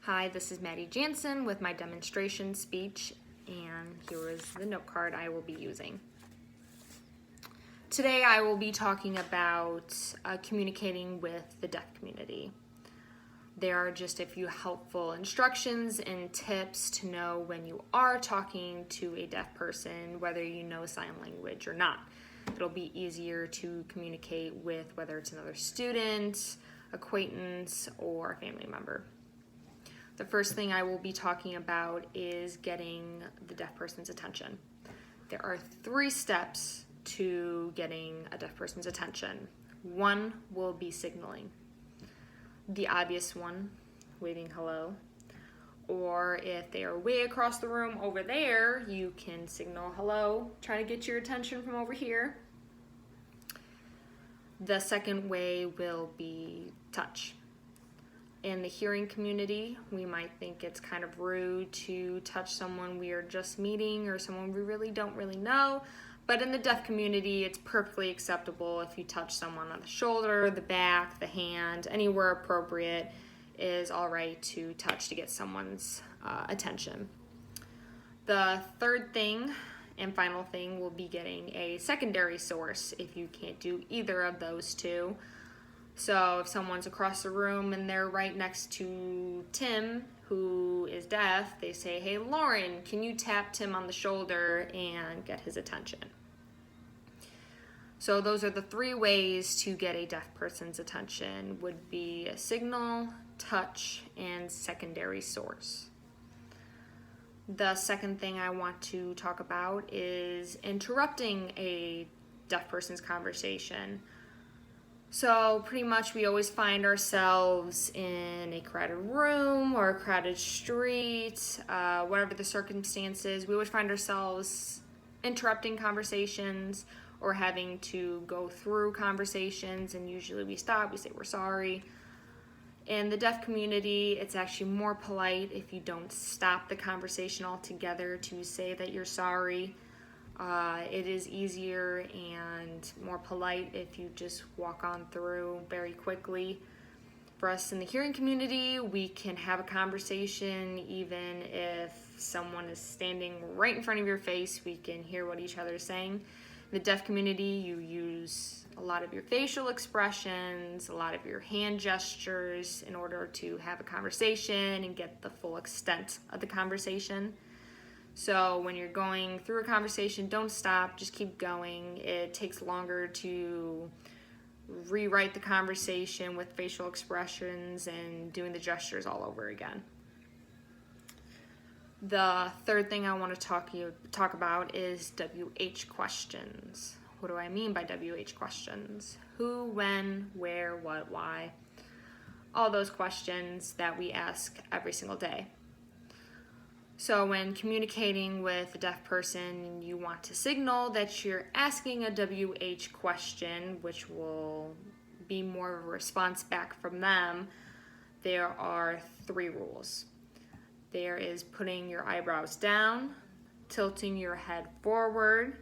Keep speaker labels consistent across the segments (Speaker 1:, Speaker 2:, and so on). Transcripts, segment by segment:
Speaker 1: Hi, this is Maddie Jansen with my demonstration speech, and here is the note card I will be using. Today I will be talking about communicating with the deaf community. There are just a few helpful instructions and tips to know when you are talking to a deaf person, whether you know sign language or not. It'll be easier to communicate with whether it's another student, acquaintance, or a family member. The first thing I will be talking about is getting the deaf person's attention. There are 3 steps to getting a deaf person's attention. 1 will be signaling. The obvious one, waving hello. Or if they are way across the room over there, you can signal hello, try to get your attention from over here. The second way will be touch. In the hearing community, we might think it's kind of rude to touch someone we are just meeting or someone we really don't know. But in the deaf community, it's perfectly acceptable if you touch someone on the shoulder, the back, the hand, anywhere appropriate is all right to touch to get someone's attention. The third thing and final thing will be getting a secondary source if you can't do either of those 2. So if someone's across the room and they're right next to Tim, who is deaf, they say, "Hey Lauren, can you tap Tim on the shoulder and get his attention?" So those are the 3 ways to get a deaf person's attention, would be a signal, touch, and secondary source. The second thing I want to talk about is interrupting a deaf person's conversation. So pretty much we always find ourselves in a crowded room or a crowded street, whatever the circumstances, we always find ourselves interrupting conversations or having to go through conversations, and usually we stop, we say we're sorry. In the deaf community, it's actually more polite if you don't stop the conversation altogether to say that you're sorry. It is easier and more polite if you just walk on through very quickly. For us in the hearing community, we can have a conversation even if someone is standing right in front of your face. We can hear what each other is saying. In the deaf community, you use a lot of your facial expressions, a lot of your hand gestures in order to have a conversation and get the full extent of the conversation. So when you're going through a conversation, don't stop, just keep going. It takes longer to rewrite the conversation with facial expressions and doing the gestures all over again. The third thing I want to talk about is WH questions. What do I mean by WH questions? Who, when, where, what, why? All those questions that we ask every single day. So when communicating with a deaf person, you want to signal that you're asking a WH question, which will be more of a response back from them. There are 3 rules. There is putting your eyebrows down, tilting your head forward,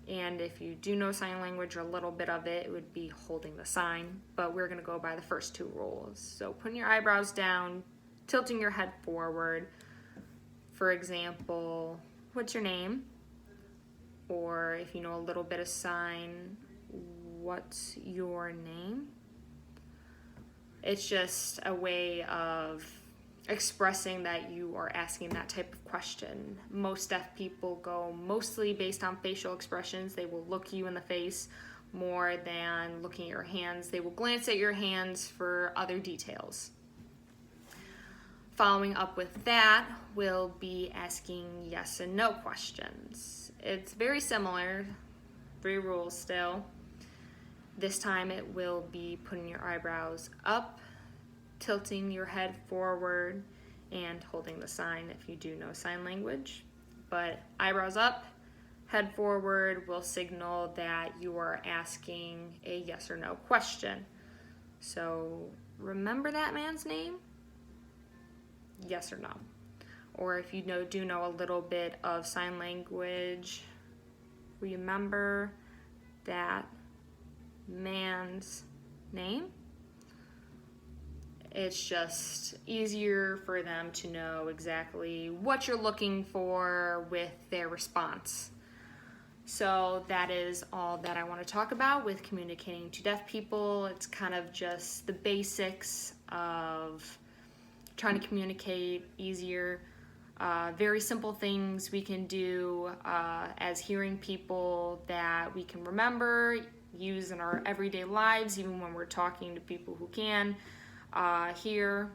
Speaker 1: and if you do know sign language or a little bit of it, it would be holding the sign, but we're going to go by the first 2 rules. So putting your eyebrows down, tilting your head forward. For example, what's your name? Or if you know a little bit of sign, what's your name? It's just a way of expressing that you are asking that type of question. Most deaf people go mostly based on facial expressions. They will look you in the face more than looking at your hands. They will glance at your hands for other details. Following up with that, we'll be asking yes and no questions. It's very similar, 3 rules still. This time it will be putting your eyebrows up, tilting your head forward, and holding the sign if you do know sign language. But eyebrows up, head forward will signal that you are asking a yes or no question. So remember that man's name? Yes or no. Or if you do know a little bit of sign language, remember that man's name. It's just easier for them to know exactly what you're looking for with their response. So that is all that I want to talk about with communicating to deaf people. It's kind of just the basics of trying to communicate easier. Very simple things we can do as hearing people that we can remember, use in our everyday lives, even when we're talking to people who can hear.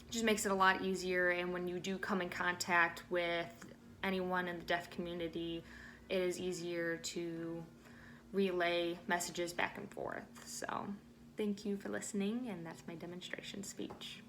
Speaker 1: Just makes it a lot easier, and when you do come in contact with anyone in the deaf community, it is easier to relay messages back and forth. So thank you for listening, and that's my demonstration speech.